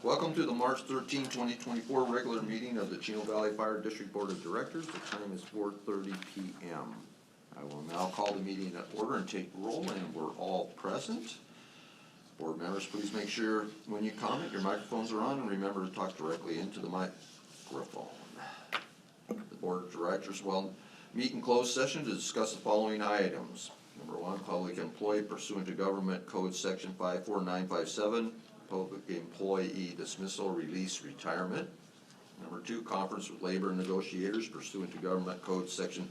Welcome to the March 13, 2024 regular meeting of the Chino Valley Fire District Board of Directors. The time is 4:30 p.m. I will now call the meeting to order and take roll, and we're all present. Board members, please make sure when you comment your microphones are on, and remember to talk directly into the microphone. The Board of Directors will meet in closed session to discuss the following items. Number one, public employee pursuant to Government Code Section 54957. Public employee dismissal, release, retirement. Number two, conference with labor negotiators pursuant to Government Code Section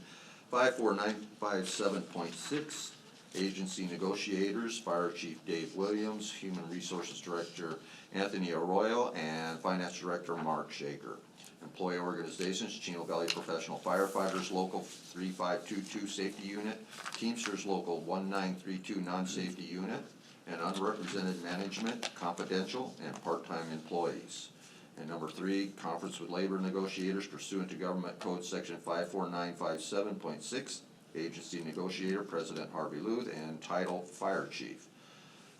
54957.6. Agency negotiators, Fire Chief Dave Williams, Human Resources Director Anthony Arroyo, and Finance Director Mark Shaker. Employee organizations, Chino Valley Professional Firefighters Local 3522 Safety Unit, Teamsters Local 1932 Non-Safety Unit, and unrepresented management, confidential, and part-time employees. And number three, conference with labor negotiators pursuant to Government Code Section 54957.6, agency negotiator, President Harvey Luth, and title Fire Chief.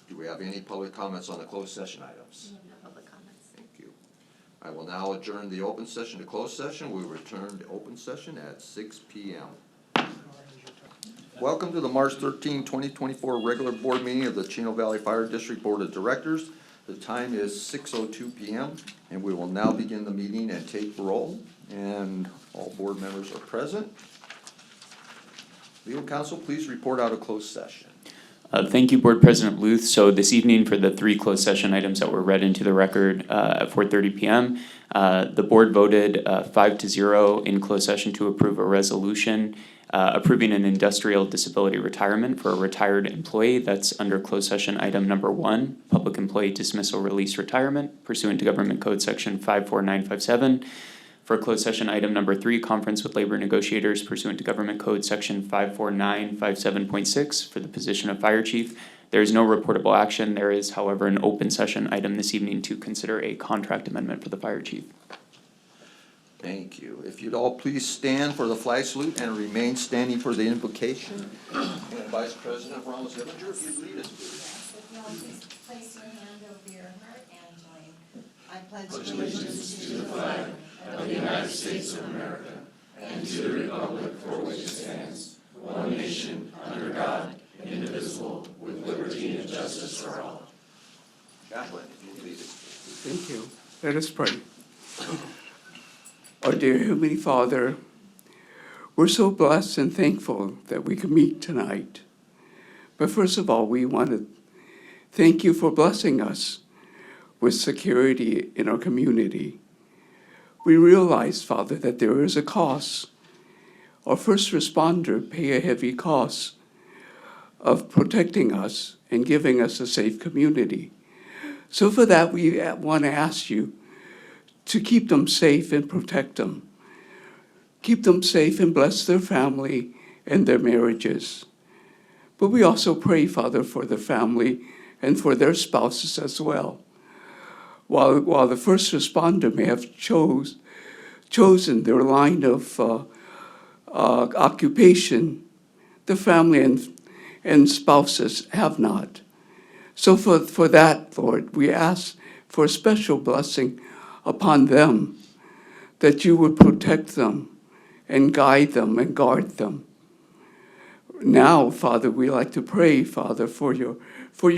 Do we have any public comments on the closed session items? No public comments. Thank you. I will now adjourn the open session to closed session. We will return to open session at 6 p.m. Welcome to the March 13, 2024 regular board meeting of the Chino Valley Fire District Board of Directors. The time is 6:02 p.m. and we will now begin the meeting and take roll. And all board members are present. Legal counsel, please report out a closed session. Thank you, Board President Luth. So this evening, for the three closed session items that were read into the record at 4:30 p.m., the board voted 5-0 in closed session to approve a resolution approving an industrial disability retirement for a retired employee. That's under closed session item number 1, public employee dismissal, release, retirement, pursuant to Government Code Section 54957. For closed session item number 3, conference with labor negotiators pursuant to Government Code Section 54957.6 for the position of fire chief. There is no reportable action. There is, however, an open session item this evening to consider a contract amendment for the fire chief. Thank you. If you'd all please stand for the flag salute and remain standing for the invocation. And Vice President Ramos Zillinger, if you'd lead us, please. Yes, if you'll just place your hand over your heart and join. I pledge allegiance to the flag of the United States of America and to the republic for which it stands, one nation, under God, indivisible, with liberty and justice for all. Chaplain, if you'd lead us, please. Thank you. Let us pray. Our dear Heavenly Father, we're so blessed and thankful that we can meet tonight. But first of all, we want to thank you for blessing us with security in our community. We realize, Father, that there is a cost. Our first responder pay a heavy cost of protecting us and giving us a safe community. So for that, we want to ask you to keep them safe and protect them. Keep them safe and bless their family and their marriages. But we also pray, Father, for the family and for their spouses as well. While the first responder may have chosen their line of occupation, the family and spouses have not. So for that, Lord, we ask for a special blessing upon them, that you would protect them and guide them and guard them. Now, Father, we like to pray, Father, for your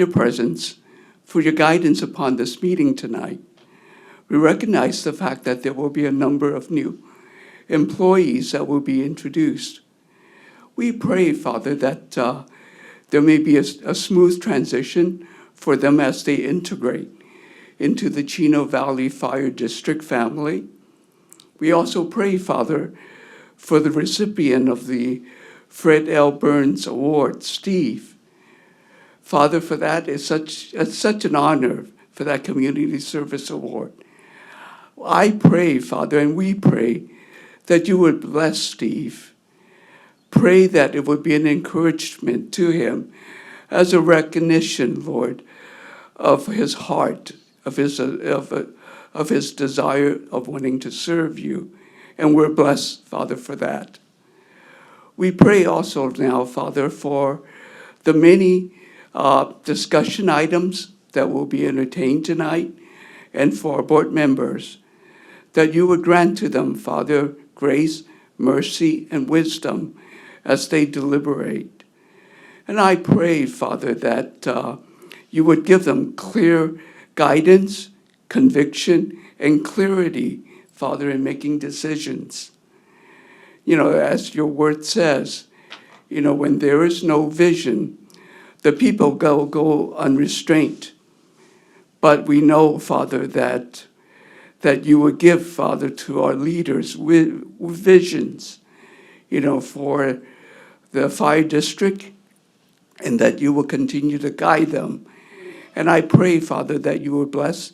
presence, for your guidance upon this meeting tonight. We recognize the fact that there will be a number of new employees that will be introduced. We pray, Father, that there may be a smooth transition for them as they integrate into the Chino Valley Fire District family. We also pray, Father, for the recipient of the Fred L. Burns Award, Steve. Father, for that it's such an honor for that Community Service Award. I pray, Father, and we pray that you would bless Steve. Pray that it would be an encouragement to him as a recognition, Lord, of his heart, of his desire of wanting to serve you. And we're blessed, Father, for that. We pray also now, Father, for the many discussion items that will be entertained tonight and for board members, that you would grant to them, Father, grace, mercy, and wisdom as they deliberate. And I pray, Father, that you would give them clear guidance, conviction, and clarity, Father, in making decisions. You know, as your word says, you know, when there is no vision, the people go unrestrained. But we know, Father, that you would give, Father, to our leaders with visions, you know, for the fire district, and that you will continue to guide them. And I pray, Father, that you will bless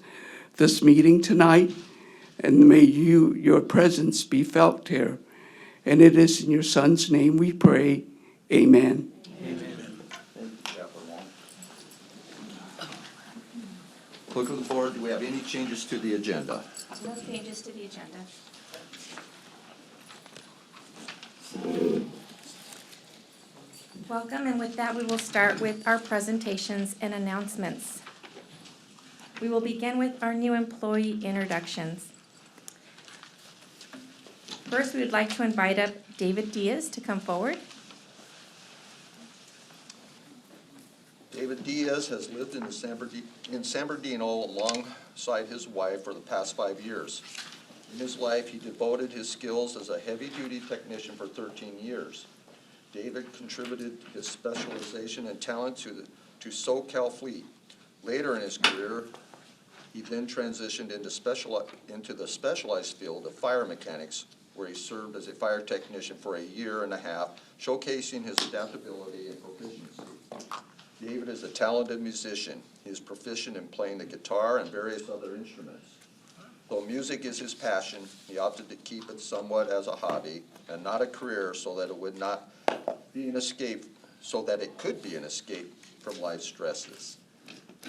this meeting tonight, and may your presence be felt here. And it is in your Son's name we pray. Amen. Clerk of the board, do we have any changes to the agenda? No changes to the agenda. Welcome, and with that, we will start with our presentations and announcements. We will begin with our new employee introductions. First, we would like to invite up David Diaz to come forward. David Diaz has lived in San Bernardino alongside his wife for the past 5 years. In his life, he devoted his skills as a heavy-duty technician for 13 years. David contributed his specialization and talent to SoCal Fleet. Later in his career, he then transitioned into the specialized field of fire mechanics, where he served as a fire technician for a year and a half, showcasing his adaptability and proficiency. David is a talented musician. He is proficient in playing the guitar and various other instruments. Though music is his passion, he opted to keep it somewhat as a hobby and not a career, so that it would not be an escape, so that it could be an escape from life stresses.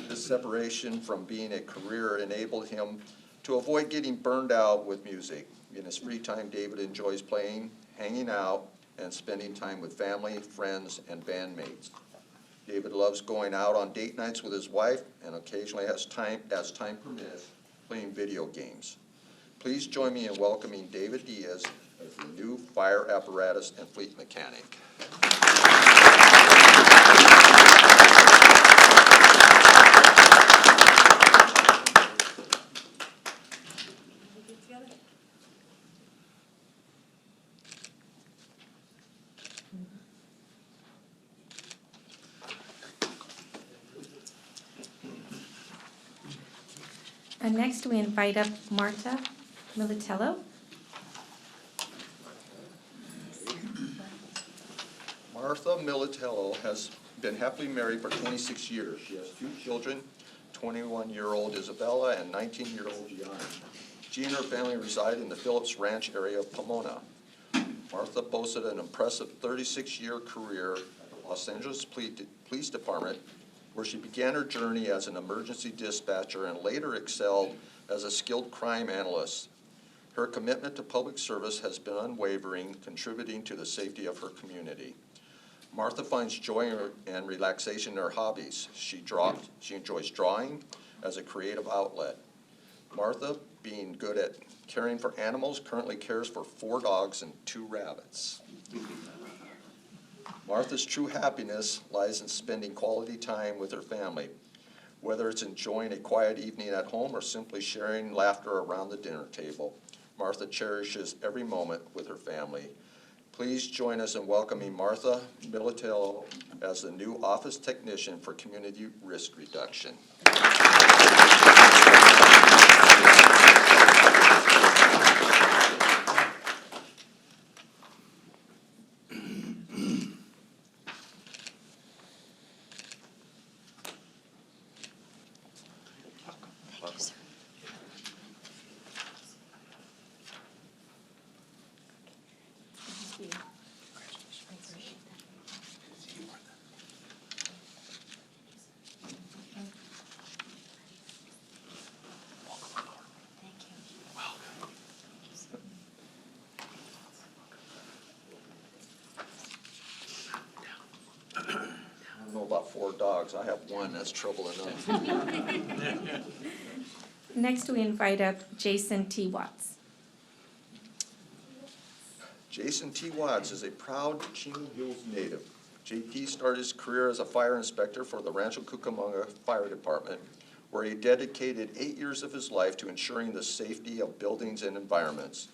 This separation from being a career enabled him to avoid getting burned out with music. In his free time, David enjoys playing, hanging out, and spending time with family, friends, and bandmates. David loves going out on date nights with his wife, and occasionally has time, as time permits, playing video games. Please join me in welcoming David Diaz as the new fire apparatus and fleet mechanic. And next, we invite up Marta Militello. Martha Militello has been happily married for 26 years. She has 2 children, 21-year-old Isabella and 19-year-old Gianna. She and her family reside in the Phillips Ranch area of Pomona. Martha boasted an impressive 36-year career at the Los Angeles Police Department, where she began her journey as an emergency dispatcher and later excelled as a skilled crime analyst. Her commitment to public service has been unwavering, contributing to the safety of her community. Martha finds joy and relaxation in her hobbies. She enjoys drawing as a creative outlet. Martha, being good at caring for animals, currently cares for 4 dogs and 2 rabbits. Martha's true happiness lies in spending quality time with her family, whether it's enjoying a quiet evening at home or simply sharing laughter around the dinner table. Martha cherishes every moment with her family. Please join us in welcoming Martha Militello as the new office technician for community risk reduction. I don't know about 4 dogs. I have 1. That's trouble enough. Next, we invite up Jason T. Watts. Jason T. Watts is a proud Chino Hills native. JT started his career as a fire inspector for the Rancho Cucamonga Fire Department, where he dedicated 8 years of his life to ensuring the safety of buildings and environments.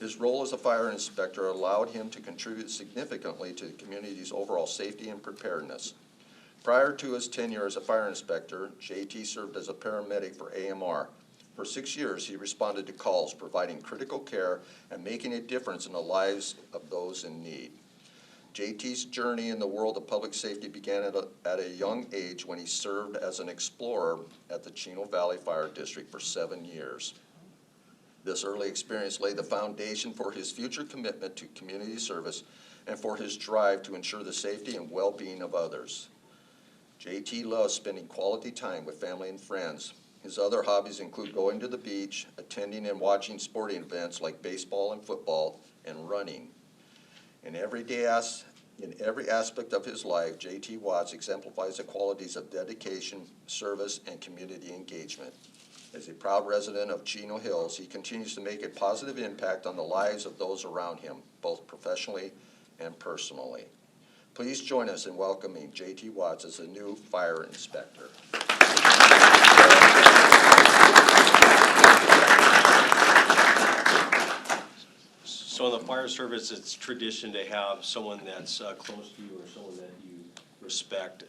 His role as a fire inspector allowed him to contribute significantly to the community's overall safety and preparedness. Prior to his tenure as a fire inspector, JT served as a paramedic for AMR. For 6 years, he responded to calls, providing critical care and making a difference in the lives of those in need. JT's journey in the world of public safety began at a young age when he served as an explorer at the Chino Valley Fire District for 7 years. This early experience laid the foundation for his future commitment to community service and for his drive to ensure the safety and well-being of others. JT loves spending quality time with family and friends. His other hobbies include going to the beach, attending and watching sporting events like baseball and football, and running. In every aspect of his life, JT Watts exemplifies the qualities of dedication, service, and community engagement. As a proud resident of Chino Hills, he continues to make a positive impact on the lives of those around him, both professionally and personally. Please join us in welcoming JT Watts as a new fire inspector. So in the fire service, it's tradition to have someone that's close to you or someone that you respect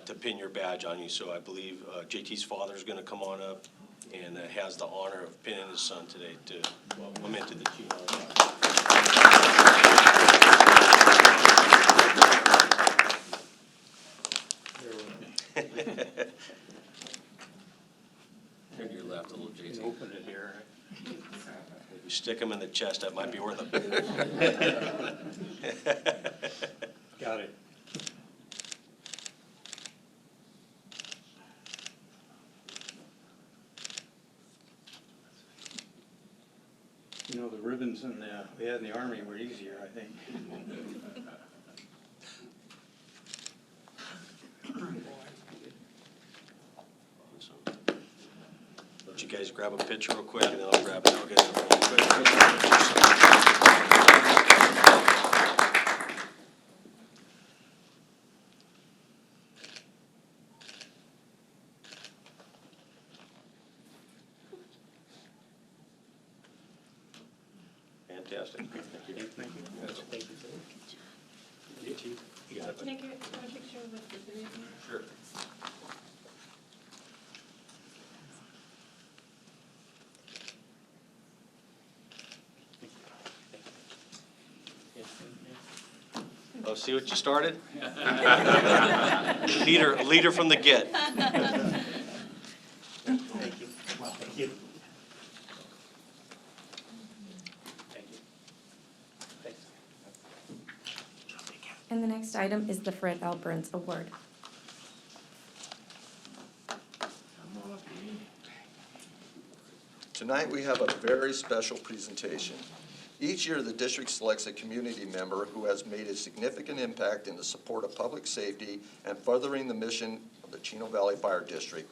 to pin your badge on you. So I believe JT's father is going to come on up and has the honor of pinning his son today to welcome him into the Chino. Turn to your left a little, JT. Open it here. If you stick him in the chest, that might be worth it. Got it. You know, the ribbons we had in the Army were easier, I think. Let you guys grab a picture real quick, and then I'll grab it. I'll get it real quick. Fantastic. Thank you. Thank you. Thank you. You got it. Can I get a picture with the three of you? Sure. Oh, see what you started? Leader from the get. Thank you. Well, thank you. Thank you. Thanks. And the next item is the Fred L. Burns Award. Tonight we have a very special presentation. Each year, the district selects a community member who has made a significant impact in the support of public safety and furthering the mission of the Chino Valley Fire District,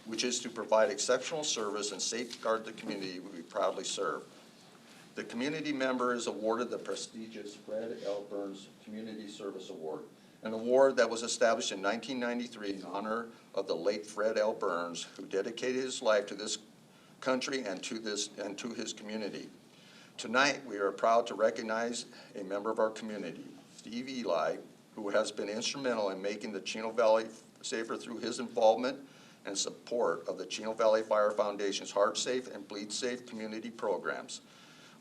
which is to provide exceptional service and safeguard the community we proudly serve. The community member is awarded the prestigious Fred L. Burns Community Service Award, an award that was established in 1993 in honor of the late Fred L. Burns, who dedicated his life to this country and to his community. Tonight, we are proud to recognize a member of our community, Steve Eli, who has been instrumental in making the Chino Valley safer through his involvement and support of the Chino Valley Fire Foundation's Heart Safe and Bleed Safe community programs,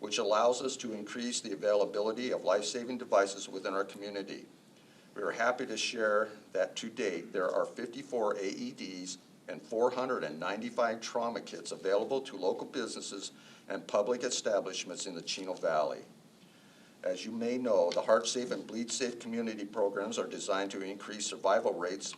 which allows us to increase the availability of life-saving devices within our community. We are happy to share that to date, there are 54 AEDs and 495 trauma kits available to local businesses and public establishments in the Chino Valley. As you may know, the Heart Safe and Bleed Safe community programs are designed to increase survival rates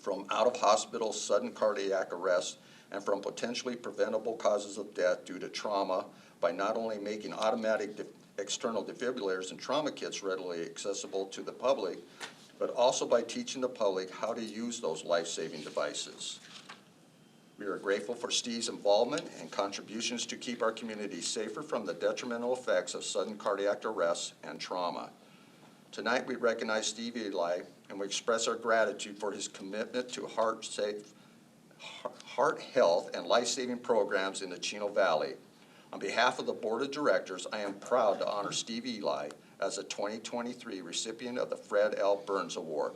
from out-of-hospital sudden cardiac arrest and from potentially preventable causes of death due to trauma by not only making automatic external defibrillators and trauma kits readily accessible to the public, but also by teaching the public how to use those life-saving devices. We are grateful for Steve's involvement and contributions to keep our community safer from the detrimental effects of sudden cardiac arrest and trauma. Tonight, we recognize Steve Eli, and we express our gratitude for his commitment to heart health and life-saving programs in the Chino Valley. On behalf of the Board of Directors, I am proud to honor Steve Eli as a 2023 recipient of the Fred L. Burns Award.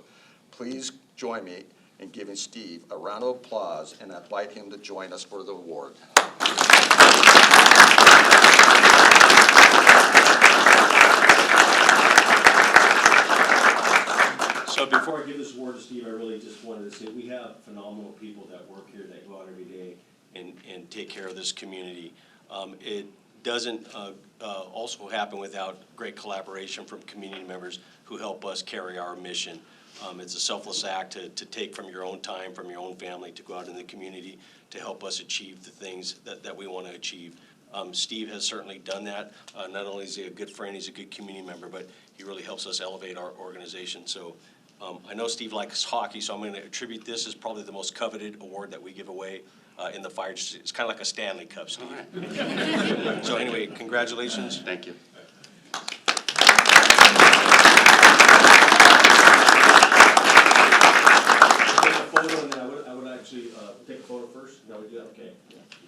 Please join me in giving Steve a round of applause and invite him to join us for the award. So before I give this award to Steve, I really just wanted to say we have phenomenal people that work here that go out every day and take care of this community. It doesn't also happen without great collaboration from community members who help us carry our mission. It's a selfless act to take from your own time, from your own family, to go out in the community to help us achieve the things that we want to achieve. Steve has certainly done that. Not only is he a good friend, he's a good community member, but he really helps us elevate our organization. So I know Steve likes hockey, so I'm going to attribute this as probably the most coveted award that we give away in the fire. It's kind of like a Stanley Cup, Steve. So anyway, congratulations. Thank you. Take a photo, and then I would actually take a photo first. No, we do that, okay.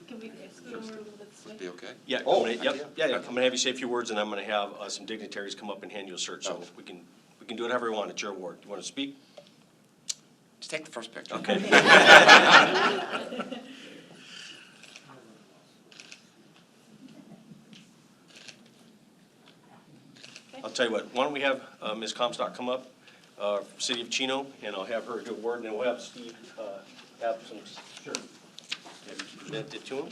Can we scoot over a little bit this way? Be okay? Yeah, Oh, I'm gonna have you say a few words, and I'm gonna have some dignitaries come up and hand you a cert. So we can do whatever you want. It's your award. You want to speak? Just take the first picture. Okay. I'll tell you what, why don't we have Ms. Comstock come up, City of Chino, and I'll have her do a word, and then we'll have Steve have some, sure. Have you present it to him?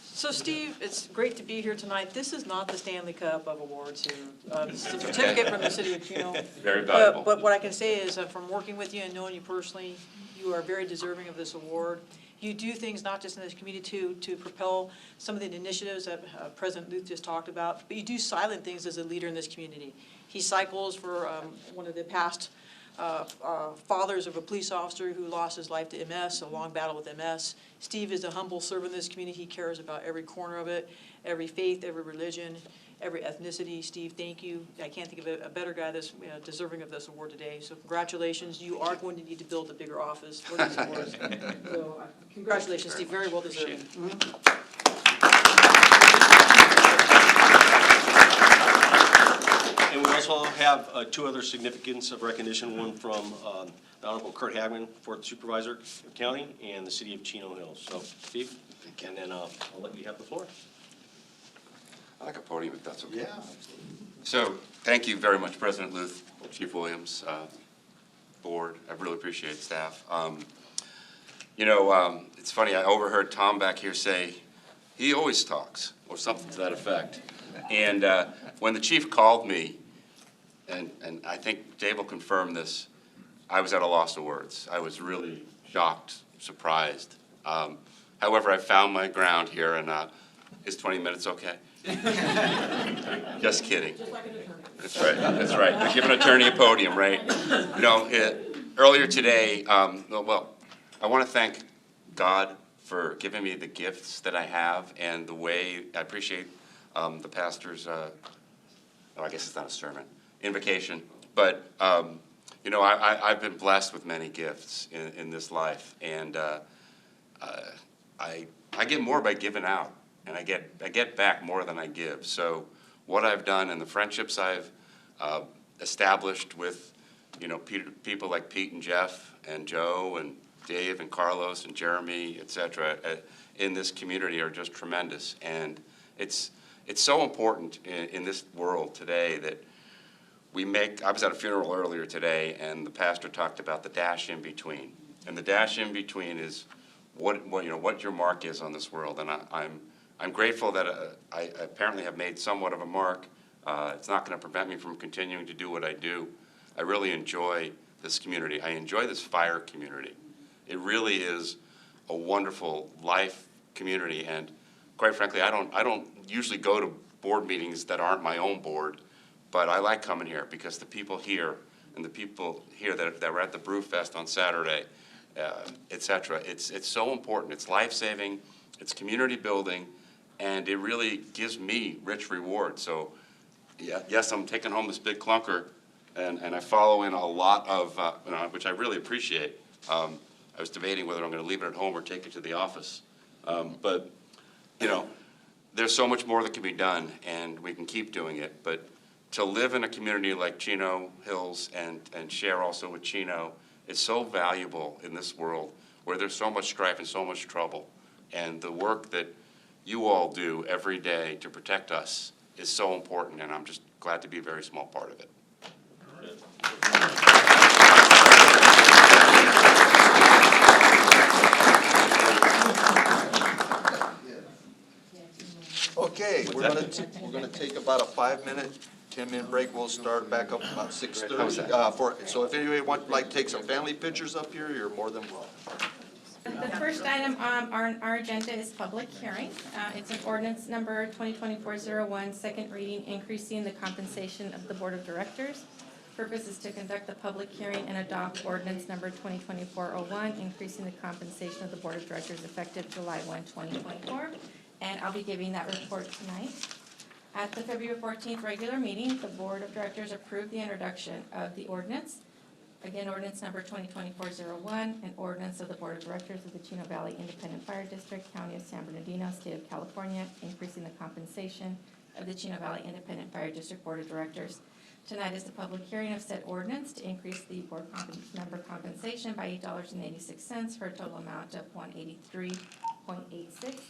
So Steve, it's great to be here tonight. This is not the Stanley Cup of awards here. This is a certificate from the City of Chino. Very valuable. But what I can say is from working with you and knowing you personally, you are very deserving of this award. You do things not just in this community to propel some of the initiatives that President Luth just talked about, but you do silent things as a leader in this community. He cycles for one of the past fathers of a police officer who lost his life to MS, a long battle with MS. Steve is a humble servant in this community. He cares about every corner of it, every faith, every religion, every ethnicity. Steve, thank you. I can't think of a better guy that's deserving of this award today. So congratulations. You are going to need to build a bigger office for these awards. So congratulations, Steve. Very well deserving. And we also have two other significance of recognition, one from the Honorable Kurt Hagman, Fourth Supervisor of County, and the City of Chino Hills. So, Steve, and then I'll let you have the floor. I like a podium if that's okay. Yeah. So, thank you very much, President Luth, Chief Williams, Board. I really appreciate staff. It's funny, I overheard Tom back here say, he always talks, or something to that effect. And when the chief called me, and I think Dave will confirm this, I was at a loss of words. I was really shocked, surprised. However, I found my ground here, and is 20 minutes okay? Just kidding. Just like an attorney. That's right, that's right. I give an attorney a podium, right? Earlier today, well, I want to thank God for giving me the gifts that I have and the way I appreciate the pastor's, I guess it's not a sermon, invocation. But, I've been blessed with many gifts in this life. And I get more by giving out. And I get back more than I give. So what I've done and the friendships I've established with, people like Pete and Jeff and Joe and Dave and Carlos and Jeremy, et cetera, in this community are just tremendous. And it's so important in this world today that I was at a funeral earlier today, and the pastor talked about the dash in between. And the dash in between is what your mark is on this world. And I'm grateful that I apparently have made somewhat of a mark. It's not going to prevent me from continuing to do what I do. I really enjoy this community. I enjoy this fire community. It really is a wonderful life community, and quite frankly, I don't usually go to board meetings that aren't my own board, but I like coming here because the people here and the people here that were at the Brew Fest on Saturday, et cetera. It's so important. It's life-saving, it's community building, and it really gives me rich reward. So, yeah, yes, I'm taking home this big clunker, and I follow in a lot of, which I really appreciate. I was debating whether I'm going to leave it at home or take it to the office. But, there's so much more that can be done, and we can keep doing it. But to live in a community like Chino Hills and share also with Chino is so valuable in this world where there's so much strife and so much trouble. And the work that you all do every day to protect us is so important, and I'm just glad to be a very small part of it. Okay, we're gonna take about a 5-minute, 10-minute break. We'll start back up about 6:30. So if anybody want, like, take some family pictures up here, you're more than welcome. The first item on our agenda is public hearing. It's an ordinance number 2024-01, second reading, increasing the compensation of the Board of Directors. Purpose is to conduct the public hearing and adopt ordinance number 2024-01, increasing the compensation of the Board of Directors effective July 1, 2024. And I'll be giving that report tonight. At the February 14th regular meeting, the Board of Directors approved the introduction of the ordinance. Again, ordinance number 2024-01, an ordinance of the Board of Directors of the Chino Valley Independent Fire District, County of San Bernardino, State of California, increasing the compensation of the Chino Valley Independent Fire District Board of Directors. Tonight is the public hearing of said ordinance to increase the board member compensation by $8.86 for a total amount of $183.86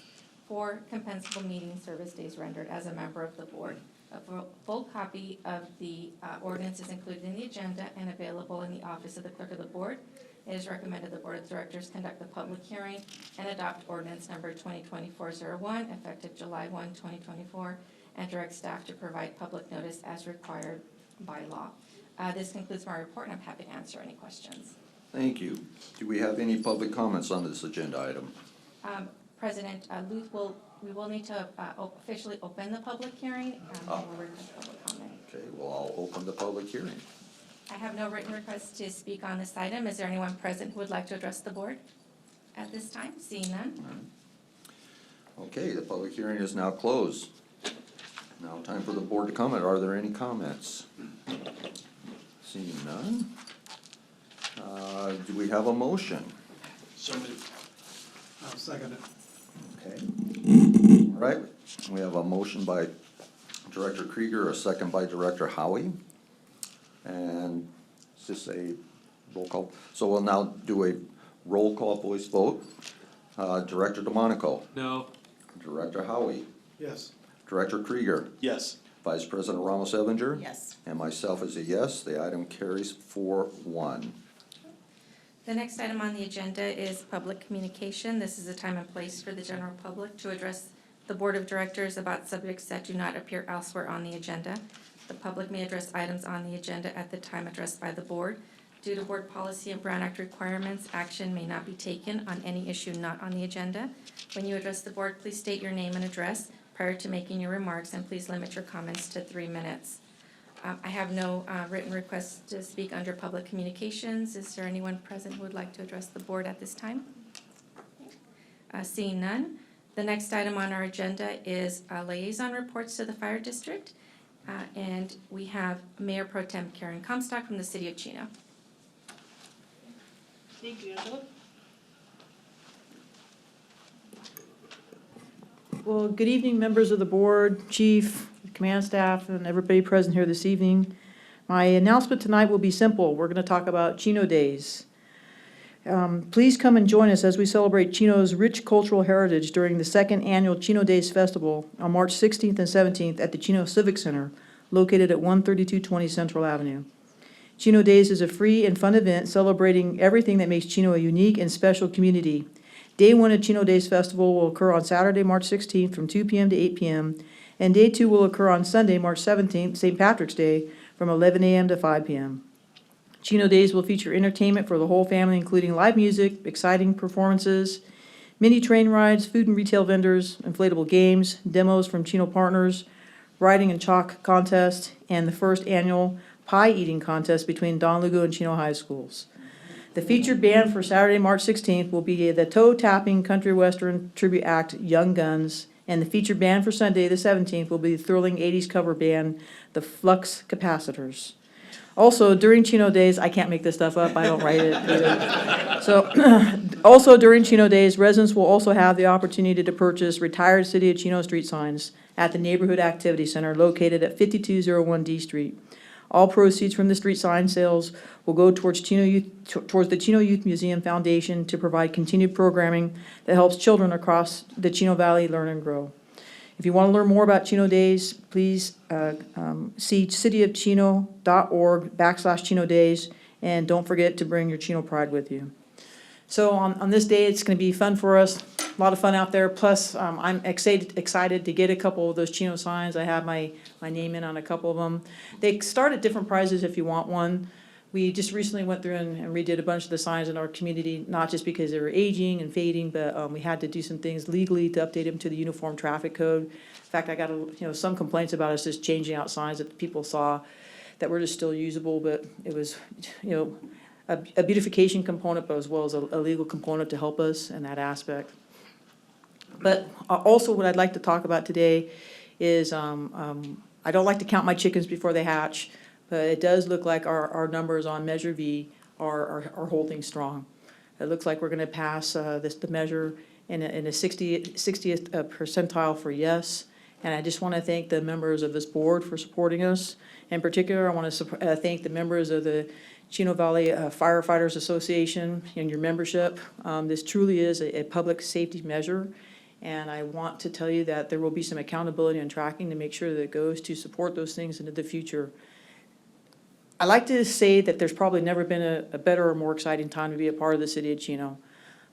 for compensable meeting service days rendered as a member of the board. A full copy of the ordinance is included in the agenda and available in the office of the clerk of the board. It is recommended the Board of Directors conduct the public hearing and adopt ordinance number 2024-01 effective July 1, 2024, and direct staff to provide public notice as required by law. This concludes my report, and I'm happy to answer any questions. Thank you. Do we have any public comments on this agenda item? President Luth, we will need to officially open the public hearing, and we'll request public comment. Okay, well, I'll open the public hearing. I have no written requests to speak on this item. Is there anyone present who would like to address the board at this time? Seeing none. Okay, the public hearing is now closed. Now time for the board to comment. Are there any comments? Seeing none. Do we have a motion? So moved. I'll second it. Okay. All right, we have a motion by Director Krieger, a second by Director Howie. And is this a roll call? So we'll now do a roll call voice vote. Director DeMonico. No. Director Howie. Yes. Director Krieger. Yes. Vice President Ramos Evinger. Yes. And myself is a yes. The item carries 4-1. The next item on the agenda is public communication. This is a time and place for the general public to address the Board of Directors about subjects that do not appear elsewhere on the agenda. The public may address items on the agenda at the time addressed by the board. Due to board policy and Brown Act requirements, action may not be taken on any issue not on the agenda. When you address the board, please state your name and address prior to making your remarks, and please limit your comments to 3 minutes. I have no written requests to speak under public communications. Is there anyone present who would like to address the board at this time? Seeing none. The next item on our agenda is liaison reports to the fire district. And we have Mayor Pro Tem Karen Comstock from the City of Chino. Thank you, Angela. Well, good evening, members of the board, chief, command staff, and everybody present here this evening. My announcement tonight will be simple. We're going to talk about Chino Days. Please come and join us as we celebrate Chino's rich cultural heritage during the second annual Chino Days Festival on March 16th and 17th at the Chino Civic Center, located at 13220 Central Avenue. Chino Days is a free and fun event celebrating everything that makes Chino a unique and special community. Day 1 of Chino Days Festival will occur on Saturday, March 16th from 2 p.m. to 8 p.m., and Day 2 will occur on Sunday, March 17th, St. Patrick's Day, from 11 a.m. to 5 p.m. Chino Days will feature entertainment for the whole family, including live music, exciting performances, mini train rides, food and retail vendors, inflatable games, demos from Chino partners, writing and chalk contest, and the first annual pie eating contest between Don Lugo and Chino High Schools. The featured band for Saturday, March 16th will be the Toe Tapping Country Western Tribute Act, Young Guns. And the featured band for Sunday, the 17th, will be the thrilling 80s cover band, the Flux Capacitors. Also, during Chino Days, I can't make this stuff up, I don't write it either. So, also during Chino Days, residents will also have the opportunity to purchase retired City of Chino street signs at the Neighborhood Activity Center located at 5201 D Street. All proceeds from the street sign sales will go towards towards the Chino Youth Museum Foundation to provide continued programming that helps children across the Chino Valley learn and grow. If you want to learn more about Chino Days, please see cityofchino.org/Chino Days, and don't forget to bring your Chino pride with you. So on this day, it's going to be fun for us, a lot of fun out there. Plus, I'm excited to get a couple of those Chino signs. I have my name in on a couple of them. They start at different prices if you want one. We just recently went through and redid a bunch of the signs in our community, not just because they were aging and fading, but we had to do some things legally to update them to the Uniform Traffic Code. In fact, I got some complaints about us just changing out signs that people saw that were just still usable, but it was a beautification component, but as well as a legal component to help us in that aspect. But also what I'd like to talk about today is I don't like to count my chickens before they hatch, but it does look like our numbers on Measure V are holding strong. It looks like we're going to pass the measure in a 60th percentile for yes. And I just want to thank the members of this board for supporting us. In particular, I want to thank the members of the Chino Valley Firefighters Association and your membership. This truly is a public safety measure. And I want to tell you that there will be some accountability and tracking to make sure that it goes to support those things into the future. I like to say that there's probably never been a better or more exciting time to be a part of the city of Chino.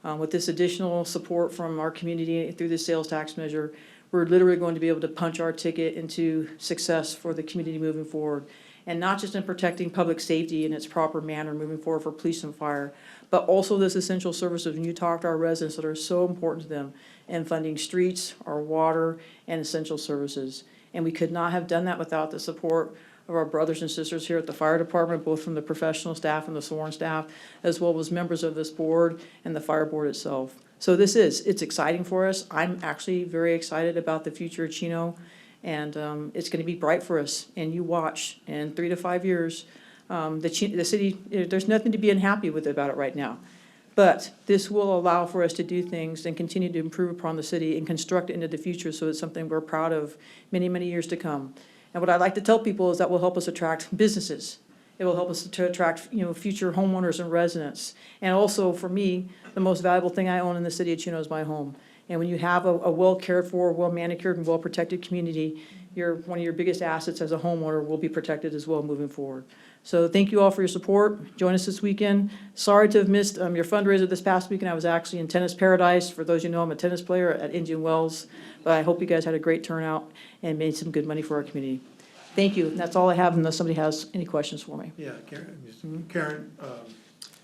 With this additional support from our community through the sales tax measure, we're literally going to be able to punch our ticket into success for the community moving forward. And not just in protecting public safety in its proper manner moving forward for police and fire, but also this essential services when you talk to our residents that are so important to them in funding streets, our water, and essential services. And we could not have done that without the support of our brothers and sisters here at the fire department, both from the professional staff and the sworn staff, as well as members of this board and the fire board itself. So it's exciting for us. I'm actually very excited about the future of Chino, and it's going to be bright for us. And you watch, in 3 to 5 years, the city, there's nothing to be unhappy with about it right now. But this will allow for us to do things and continue to improve upon the city and construct it into the future, so it's something we're proud of many, many years to come. And what I'd like to tell people is that will help us attract businesses. It will help us to attract, future homeowners and residents. And also, for me, the most valuable thing I own in the city of Chino is my home. And when you have a well cared for, well manicured, and well protected community, one of your biggest assets as a homeowner will be protected as well moving forward. So thank you all for your support. Join us this weekend. Sorry to have missed your fundraiser this past weekend. I was actually in Tennis Paradise. For those you know, I'm a tennis player at Indian Wells. But I hope you guys had a great turnout and made some good money for our community. Thank you. That's all I have unless somebody has any questions for me. Yeah, Karen,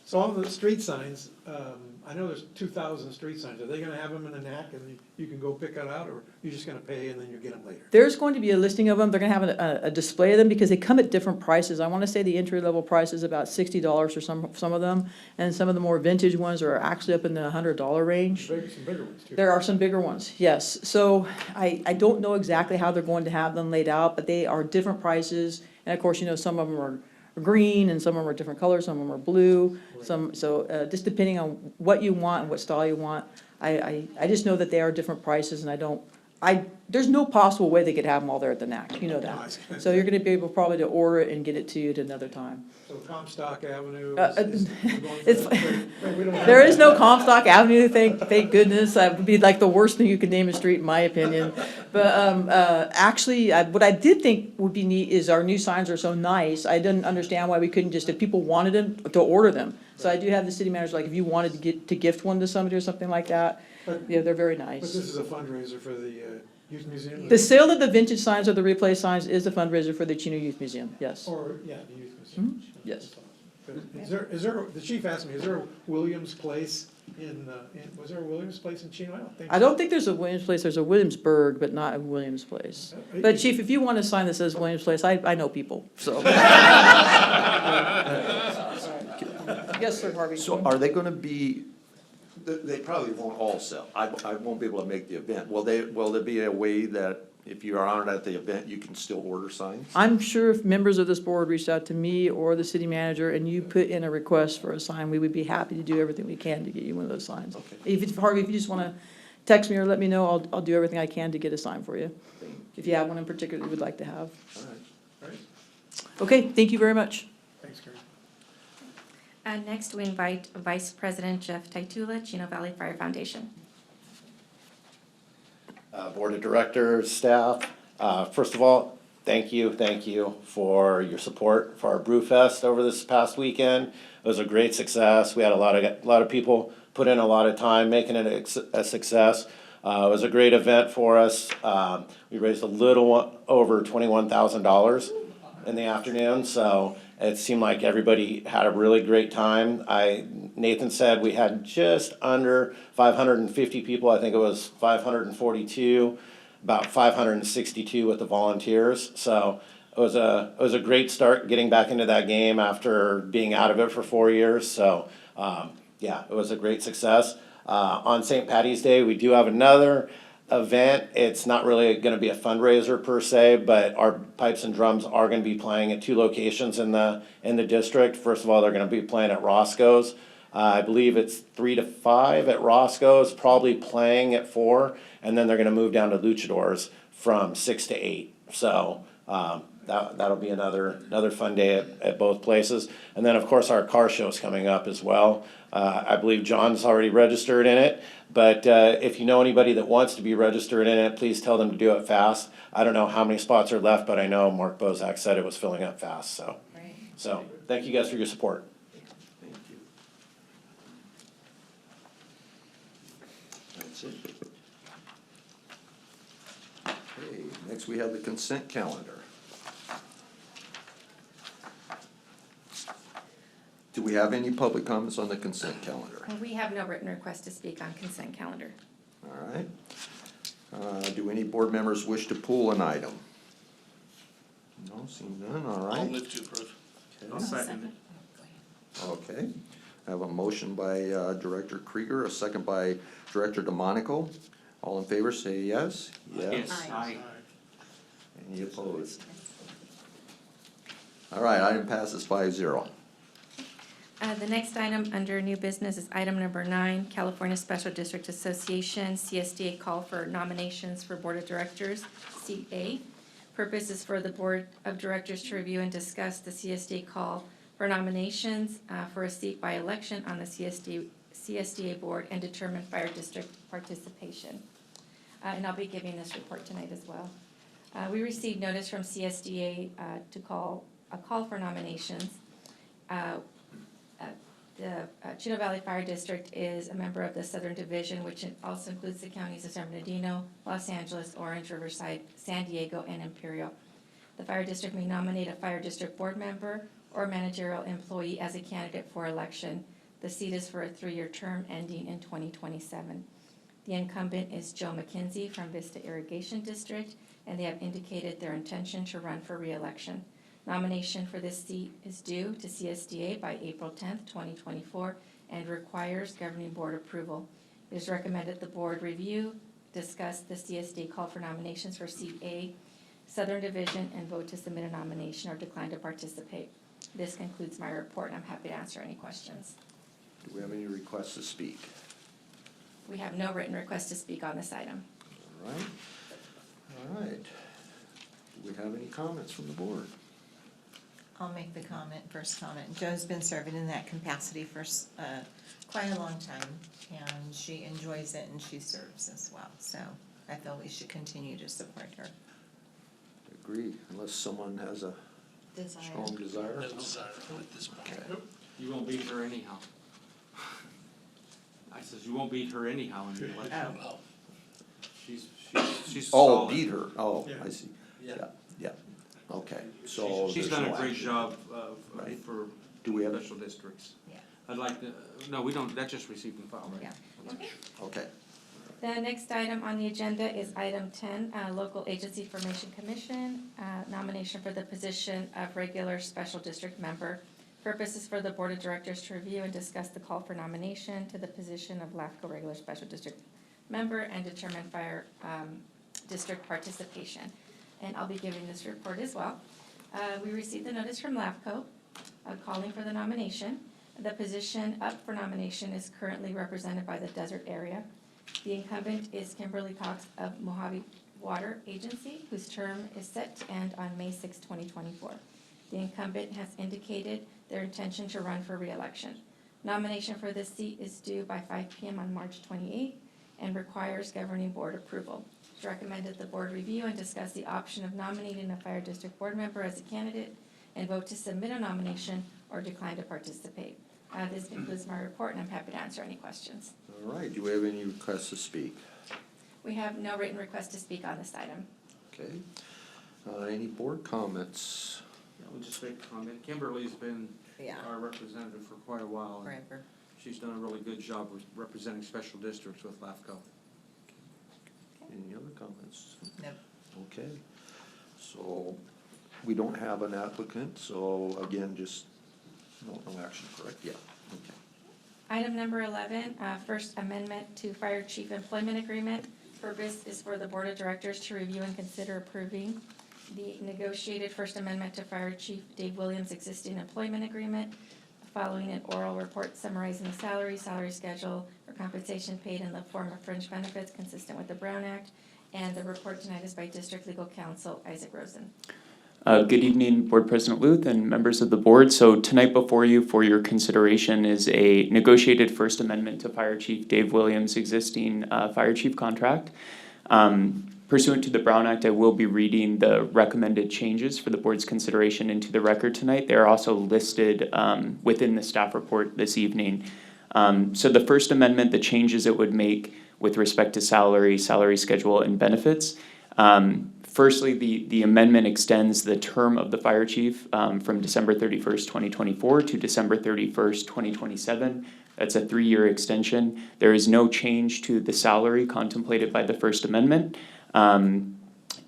so all the street signs, I know there's 2,000 street signs. Are they gonna have them in a knack and you can go pick it out, or you're just gonna pay and then you get them later? There's going to be a listing of them. They're gonna have a display of them because they come at different prices. I wanna say the entry-level price is about $60 for some of them, and some of the more vintage ones are actually up in the $100 range. Some bigger ones too. There are some bigger ones, yes. So I don't know exactly how they're going to have them laid out, but they are different prices. And of course, some of them are green and some of them are different colors, some of them are blue. Just depending on what you want and what style you want. I just know that they are different prices, and there's no possible way they could have them all there at the NAC, you know that. So you're gonna be able probably to order it and get it to you at another time. So Comstock Avenue There is no Comstock Avenue, thank goodness. That would be like the worst thing you could name a street, in my opinion. But actually, what I did think would be neat is our new signs are so nice. I didn't understand why we couldn't just, if people wanted them, to order them. So I do have the city manager, like if you wanted to gift one to somebody or something like that, yeah, they're very nice. But this is a fundraiser for the Youth Museum? The sale of the vintage signs or the replay signs is the fundraiser for the Chino Youth Museum, yes. Or, yeah, the Youth Museum. Yes. Is there, the chief asked me, is there a Williams Place was there a Williams Place in Chino? I don't think there's a Williams Place, there's a Williamsburg, but not a Williams Place. But Chief, if you want a sign that says Williams Place, I know people, so. Yes, sir, Harvey. So are they gonna be, they probably won't all sell. I won't be able to make the event. Will there be a way that if you are honored at the event, you can still order signs? I'm sure if members of this board reached out to me or the city manager and you put in a request for a sign, we would be happy to do everything we can to get you one of those signs. Okay. Harvey, if you just wanna text me or let me know, I'll do everything I can to get a sign for you. If you have one in particular you would like to have. All right. All right, Okay, thank you very much. thanks, Karen. Next, we invite Vice President Jeff Taitula, Chino Valley Fire Foundation. Board of Directors, staff. First of all, thank you for your support for our Brewfest over this past weekend. It was a great success. We had a lot of people put in a lot of time making it a success. It was a great event for us. We raised a little over $21,000 in the afternoon, so it seemed like everybody had a really great time. Nathan said we had just under 550 people. I think it was 542, about 562 with the volunteers. So it was a great start getting back into that game after being out of it for 4 years. So yeah, it was a great success. On St. Patty's Day, we do have another event. It's not really going to be a fundraiser per se, but our pipes and drums are going to be playing at 2 locations in the district. First of all, they're going to be playing at Roscoe's. I believe it's 3 to 5 at Roscoe's, probably playing at 4, and then they're going to move down to Luchadors from 6 to 8. So that'll be another fun day at both places. And then of course our car show's coming up as well. I believe John's already registered in it, but if you know anybody that wants to be registered in it, please tell them to do it fast. I don't know how many spots are left, but I know Mark Bozak said it was filling up fast, so. Right. So, thank you guys for your support. Thank you. That's it. Okay, next we have the consent calendar. Do we have any public comments on the consent calendar? We have no written request to speak on consent calendar. All right. Do any board members wish to pull an item? No, seeing none, all right. I'll move to approve. I'll second it. Okay, I have a motion by Director Krieger, a second by Director DeMonico. All in favor, say yes. Aye. Any opposed? All right, item passes 5-0. The next item under new business is item number 9, California Special District Association, CSDA call for nominations for Board of Directors, seat A. Purpose is for the Board of Directors to review and discuss the CSDA call for nominations for a seat by election on the CSDA board and determine fire district participation. And I'll be giving this report tonight as well. We received notice from CSDA to call a call for nominations. The Chino Valley Fire District is a member of the Southern Division, which also includes the counties of San Bernardino, Los Angeles, Orange, Riverside, San Diego, and Imperial. The fire district may nominate a fire district board member or managerial employee as a candidate for election. The seat is for a 3-year term ending in 2027. The incumbent is Joe McKenzie from Vista Irrigation District, and they have indicated their intention to run for re-election. Nomination for this seat is due to CSDA by April 10th, 2024, and requires governing board approval. It is recommended the board review, discuss the CSDA call for nominations for seat A, Southern Division, and vote to submit a nomination or decline to participate. This concludes my report, and I'm happy to answer any questions. Do we have any requests to speak? We have no written request to speak on this item. All right. All right. Do we have any comments from the board? I'll make the first comment. Joe's been serving in that capacity for quite a long time, and she enjoys it and she serves as well. So I feel we should continue to support her. Agree, unless someone has a strong desire. No desire at this point. You won't beat her anyhow. I says you won't beat her anyhow in the election. Oh. She's Oh, solid. beat her, oh, Yeah. I see, Yeah. yeah, okay, so. She's there's done no a great action. job Right. for Do we have, special districts. Yeah. I'd like to, no, we don't, that's just received and filed, right? Yeah. okay, The next item on the agenda is item 10, Local Agency Formation Commission, nomination for the position of regular special district member. Purpose is for the Board of Directors to review and discuss the call for nomination to the position of LAFCO Regular Special District Member and determine fire district participation. And I'll be giving this report as well. We received the notice from LAFCO calling for the nomination. The position up for nomination is currently represented by the Desert area. The incumbent is Kimberly Cox of Mojave Water Agency, whose term is set to end on May 6, 2024. The incumbent has indicated their intention to run for re-election. Nomination for this seat is due by 5 p.m. on March 28 and requires governing board approval. It's recommended the board review and discuss the option of nominating a fire district board member as a candidate and vote to submit a nomination or decline to participate. This concludes my report, and I'm happy to answer any questions. All right, do we have any requests to speak? We have no written request to speak on this item. Okay. Any board comments? Yeah, we'll just make a comment. Kimberly's been Yeah. our representative for quite a while. and Forever. She's done a really good job with representing special districts with LAFCO. Any other comments? Nope. Okay, so we don't have an applicant, so again, just no action, correct? Yeah, okay. Item number 11, First Amendment to Fire Chief Employment Agreement. Purpose is for the Board of Directors to review and consider approving the negotiated First Amendment to Fire Chief Dave Williams' existing employment agreement, following an oral report summarizing the salary schedule, or compensation paid in the form of fringe benefits consistent with the Brown Act. And the report tonight is by District Legal Counsel Isaac Rosen. Good evening, Board President Luth and members of the board. So tonight before you for your consideration is a negotiated First Amendment to Fire Chief Dave Williams' existing fire chief contract. Pursuant to the Brown Act, I will be reading the recommended changes for the board's consideration into the record tonight. They are also listed within the staff report this evening. So the First Amendment, the changes it would make with respect to salary schedule, and benefits. Firstly, the amendment extends the term of the fire chief from December 31st, 2024 to December 31st, 2027. That's a 3-year extension. There is no change to the salary contemplated by the First Amendment.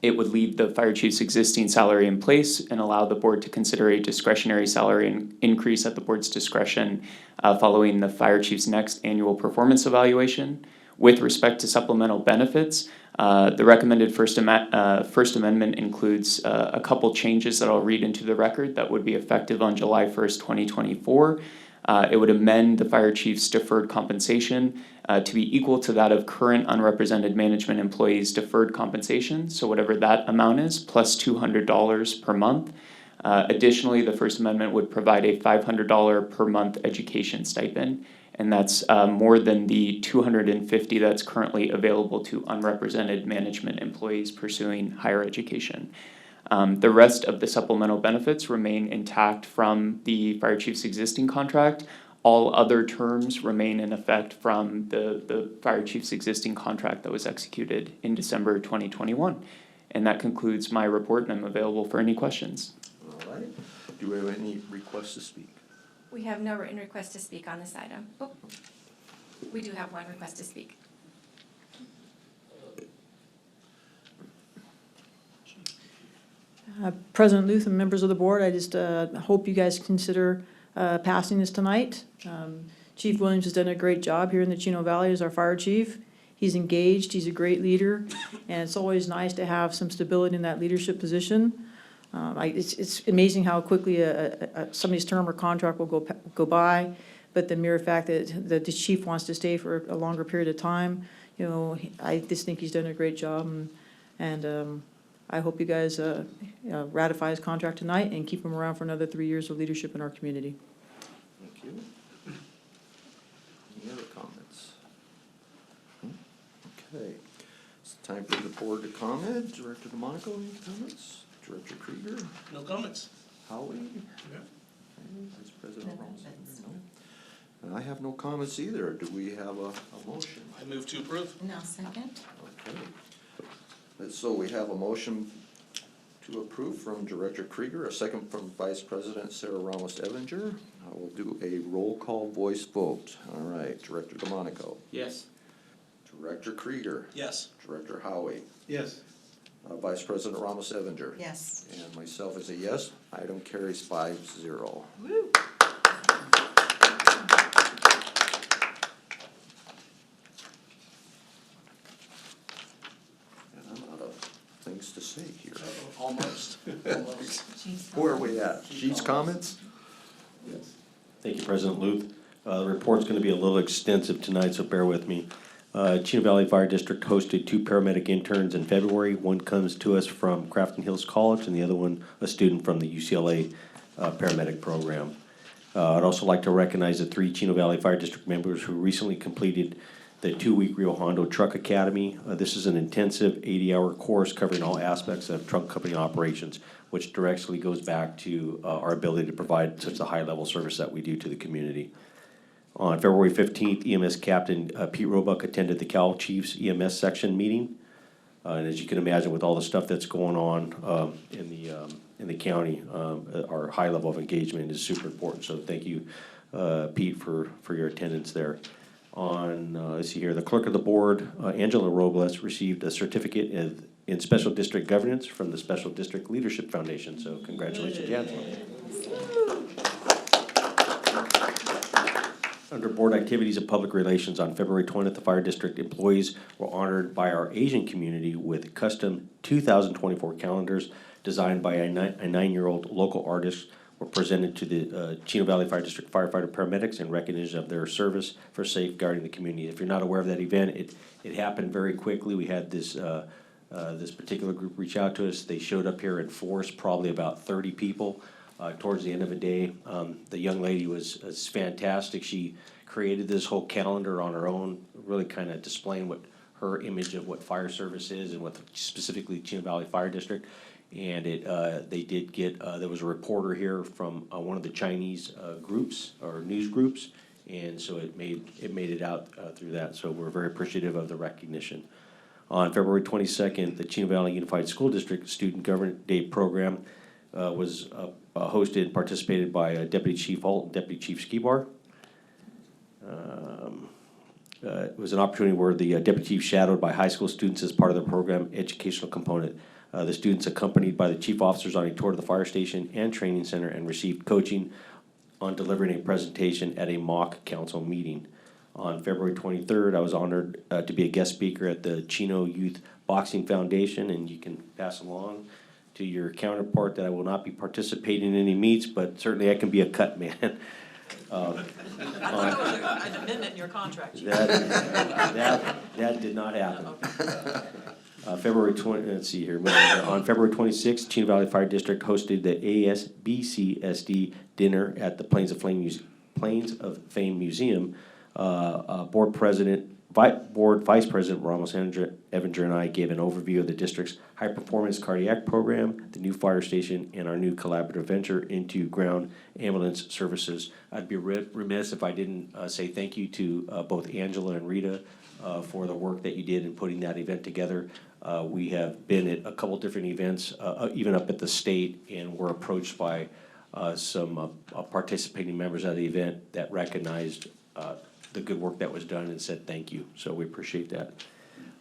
It would leave the fire chief's existing salary in place and allow the board to consider a discretionary salary increase at the board's discretion following the fire chief's next annual performance evaluation. With respect to supplemental benefits, the recommended First Amendment includes a couple changes that I'll read into the record that would be effective on July 1st, 2024. It would amend the fire chief's deferred compensation to be equal to that of current unrepresented management employees' deferred compensation, so whatever that amount is, plus $200 per month. Additionally, the First Amendment would provide a $500 per month education stipend, and that's more than the $250 that's currently available to unrepresented management employees pursuing higher education. The rest of the supplemental benefits remain intact from the fire chief's existing contract. All other terms remain in effect from the fire chief's existing contract that was executed in December 2021. And that concludes my report, and I'm available for any questions. All right, do we have any requests to speak? We have no written request to speak on this item. Oh, we do have one request to speak. President Luth and members of the board, I just hope you guys consider passing this tonight. Chief Williams has done a great job here in the Chino Valley as our fire chief. He's engaged, he's a great leader, and it's always nice to have some stability in that leadership position. It's amazing how quickly somebody's term or contract will go by, but the mere fact that the chief wants to stay for a longer period of time, you know, I just think he's done a great job, and I hope you guys ratify his contract tonight and keep him around for another 3 years of leadership in our community. Thank you. Any other comments? Okay, it's time for the board to comment. Director DeMonico, any comments? Director Krieger? No comments. Howie? Yeah. Okay, Vice President No Ronson? comments. No. And I have no comments either. Do we have a motion? I move to approve. No, second? Okay. So we have a motion to approve from Director Krieger, a second from Vice President Sarah Ramos Evinger. I will do a roll call voice vote. All right, Director DeMonico. Yes. Director Krieger. Yes. Director Howie. Yes. Vice President Ramos Evinger. Yes. And myself is a yes. Item carries 5-0. Woo! things to say here. Almost. Where are we at? Chief's comments? Thank you, President Luth. The report's going to be a little extensive tonight, so bear with me. Chino Valley Fire District hosted 2 paramedic interns in February. One comes to us from Crafton Hills College, and the other one, a student from the UCLA paramedic program. I'd also like to recognize the 3 Chino Valley Fire District members who recently completed the 2-week Rio Hondo Truck Academy. This is an intensive 80-hour course covering all aspects of truck company operations, which directly goes back to our ability to provide such a high-level service that we do to the community. On February 15th, EMS Captain Pete Roebuck attended the Cal Chiefs EMS section meeting. And as you can imagine, with all the stuff that's going on in the county, our high level of engagement is super important. So thank you, Pete, for your attendance there. Let's see here, the clerk of the board, Angela Robles, received a certificate in special district governance from the Special District Leadership Foundation. So congratulations, Angela. Under board activities and public relations, on February 20th, the fire district employees were honored by our Asian community with custom 2024 calendars designed by a 9-year-old local artist. Were presented to the Chino Valley Fire District firefighter paramedics in recognition of their service for safeguarding the community. If you're not aware of that event, it happened very quickly. We had this particular group reach out to us. They showed up here in force, probably about 30 people. Towards the end of the day, the young lady was fantastic. She created this whole calendar on her own, really kind of displaying what her image of what fire service is and what specifically Chino Valley Fire District. And they did get, there was a reporter here from one of the Chinese groups or news groups, and so it made it out through that. So we're very appreciative of the recognition. On February 22nd, the Chino Valley Unified School District Student Government Day program was hosted and participated by Deputy Chief Holt and Deputy Chief Skibar. It was an opportunity where the Deputy Chief shadowed by high school students as part of the program educational component. The students accompanied by the chief officers on a tour to the fire station and training center and received coaching on delivering a presentation at a mock council meeting. On February 23rd, I was honored to be a guest speaker at the Chino Youth Boxing Foundation, and you can pass along to your counterpart that I will not be participating in any meets, but certainly I can be a cut man. I thought that was an amendment in your contract. That did not happen. February 20, let's see here. On February 26th, Chino Valley Fire District hosted the ASBCSD dinner at the Plains of Fame Museum. Board Vice President Ramos Evinger and I gave an overview of the district's high-performance cardiac program, the new fire station, and our new collaborative venture into ground ambulance services. I'd be remiss if I didn't say thank you to both Angela and Rita for the work that you did in putting that event together. We have been at a couple different events, even up at the state, and were approached by some participating members of the event that recognized the good work that was done and said thank you. So we appreciate that.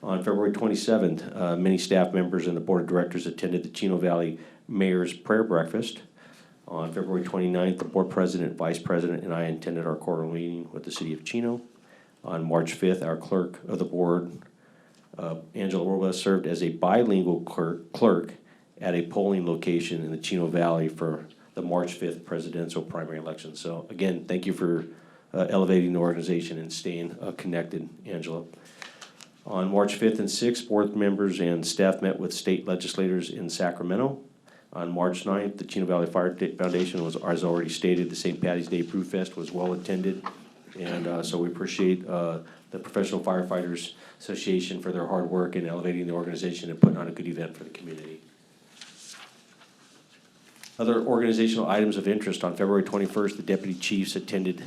On February 27th, many staff members and the board of directors attended the Chino Valley Mayor's Prayer Breakfast. On February 29th, the board president, vice president, and I attended our quarterly meeting with the city of Chino. On March 5th, our clerk of the board, Angela Robles, served as a bilingual clerk at a polling location in the Chino Valley for the March 5th presidential primary election. So again, thank you for elevating the organization and staying connected, Angela. On March 5th and 6th, board members and staff met with state legislators in Sacramento. On March 9th, the Chino Valley Fire Foundation was, as already stated, the St. Patty's Day Brew Fest was well attended. And so we appreciate the Professional Firefighters Association for their hard work in elevating the organization and putting on a good event for the community. Other organizational items of interest: on February 21st, the deputy chiefs attended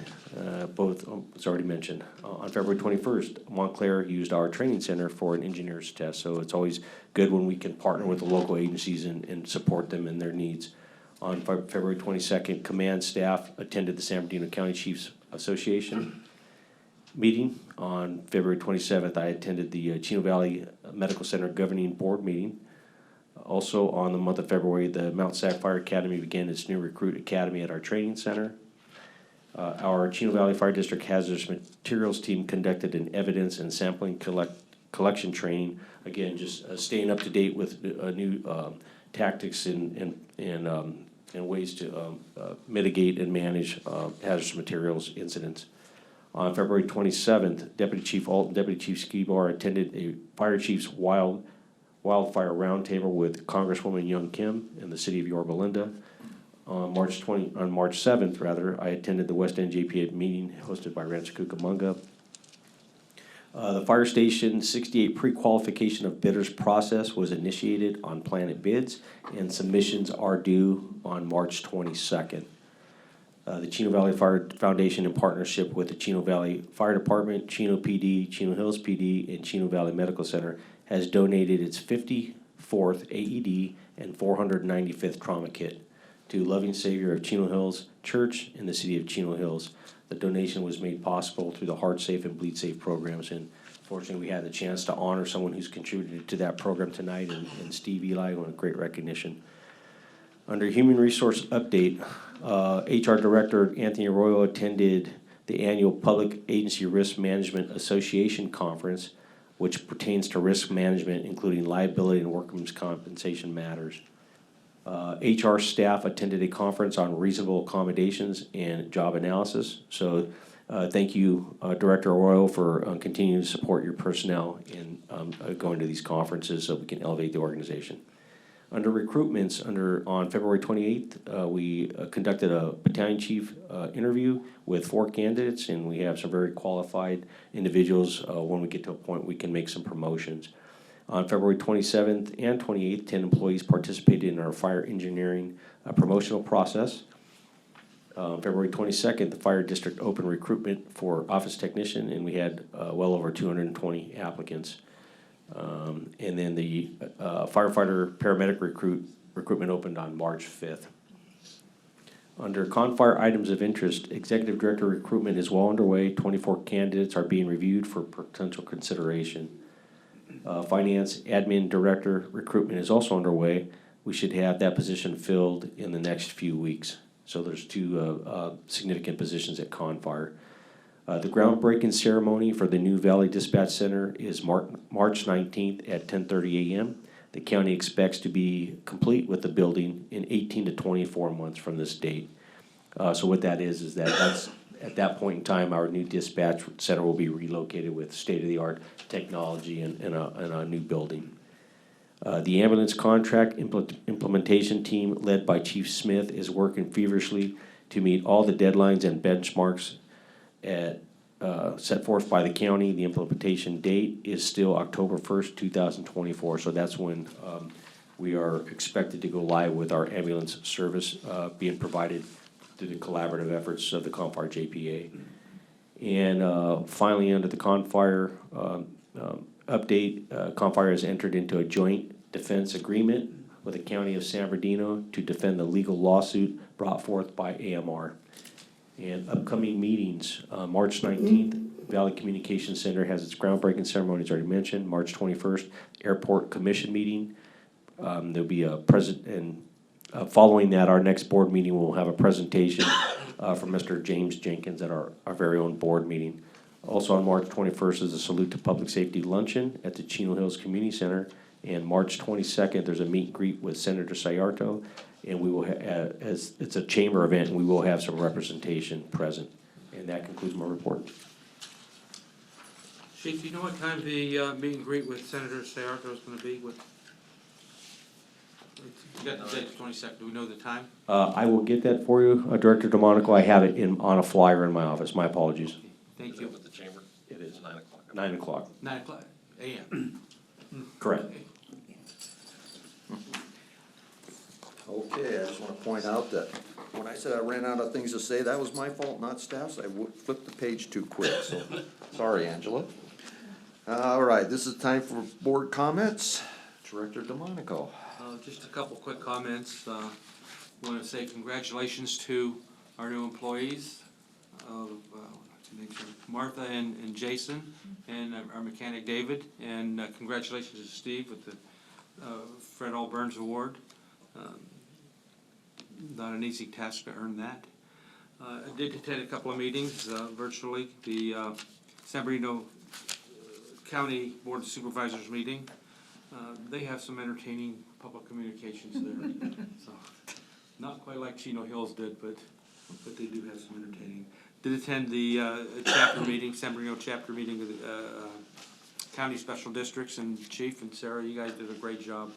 both, it's already mentioned. On February 21st, Montclair used our training center for an engineer's test, so it's always good when we can partner with the local agencies and support them in their needs. On February 22nd, command staff attended the San Bernardino County Chiefs Association meeting. On February 27th, I attended the Chino Valley Medical Center Governing Board meeting. Also, on the month of February, the Mount Sac Fire Academy began its new recruit academy at our training center. Our Chino Valley Fire District Hazardous Materials team conducted an evidence and sampling collection training. Again, just staying up to date with new tactics and ways to mitigate and manage hazardous materials incidents. On February 27th, Deputy Chief Alton, Deputy Chief Skibar attended a Fire Chief's Wildfire Roundtable with Congresswoman Young Kim in the city of Yorba Linda. On March 7th, I attended the West End JPA meeting hosted by Rancho Cucamonga. The fire station 68 pre-qualification of bidders process was initiated on Planet Bids, and submissions are due on March 22nd. The Chino Valley Fire Foundation, in partnership with the Chino Valley Fire Department, Chino PD, Chino Hills PD, and Chino Valley Medical Center, has donated its 54th AED and 495th trauma kit to Loving Savior of Chino Hills Church in the city of Chino Hills. The donation was made possible through the Heart Safe and Bleed Safe programs, and fortunately we had the chance to honor someone who's contributed to that program tonight, and Steve Eli, with a great recognition. Under Human Resource Update, HR Director Anthony Arroyo attended the annual Public Agency Risk Management Association Conference, which pertains to risk management, including liability and workmen's compensation matters. HR staff attended a conference on reasonable accommodations and job analysis. So thank you, Director Arroyo, for continuing to support your personnel in going to these conferences so we can elevate the organization. Under recruitments, on February 28th, we conducted a battalion chief interview with 4 candidates, and we have some very qualified individuals. When we get to a point, we can make some promotions. On February 27th and 28th, 10 employees participated in our fire engineering promotional process. February 22nd, the fire district opened recruitment for office technician, and we had well over 220 applicants. And then the firefighter paramedic recruitment opened on March 5th. Under Confire items of interest, executive director recruitment is well underway. 24 candidates are being reviewed for potential consideration. Finance admin director recruitment is also underway. We should have that position filled in the next few weeks. So there's 2 significant positions at Confire. The groundbreaking ceremony for the new Valley Dispatch Center is March 19th at 10:30 a.m. The county expects to be complete with the building in 18 to 24 months from this date. So what that is that's at that point in time, our new dispatch center will be relocated with state-of-the-art technology and a new building. The ambulance contract implementation team, led by Chief Smith, is working feverishly to meet all the deadlines and benchmarks set forth by the county. The implementation date is still October 1st, 2024, so that's when we are expected to go live with our ambulance service being provided through the collaborative efforts of the Confire JPA. And finally, under the Confire update, Confire has entered into a joint defense agreement with the County of San Bernardino to defend the legal lawsuit brought forth by AMR. And upcoming meetings, March 19th, Valley Communications Center has its groundbreaking ceremony, as already mentioned. March 21st, Airport Commission meeting. There'll be a and following that, our next board meeting will have a presentation from Mr. James Jenkins at our very own board meeting. Also on March 21st is a Salute to Public Safety Luncheon at the Chino Hills Community Center. And March 22nd, there's a meet and greet with Senator Sayarto. And we will, as it's a chamber event, we will have some representation present. And that concludes my report. Chief, do you know what time the meet and greet with Senator Sayarto is going to be? You got the date, 22nd. Do we know the time? I will get that for you, Director DeMonico. I have it on a flyer in my office. My apologies. Thank you. At the chamber? It is 9 o'clock. 9 o'clock. 9 o'clock a.m. Correct. Okay, I just want to point out that when I said I ran out of things to say, that was my fault, not staff's. I flipped the page too quick, so sorry, Angela. All right, this is time for board comments. Director DeMonico. Just a couple quick comments. Want to say congratulations to our new employees, Martha and Jason, and our mechanic David, and congratulations to Steve with the Fred All Burns Award. Not an easy task to earn that. I did attend a couple of meetings virtually. The San Bernardino County Board of Supervisors meeting. They have some entertaining public communications there. So, not quite like Chino Hills did, but they do have some entertaining. Did attend the chapter meeting, San Bernardino chapter meeting of the county special districts, and Chief and Sarah, you guys did a great job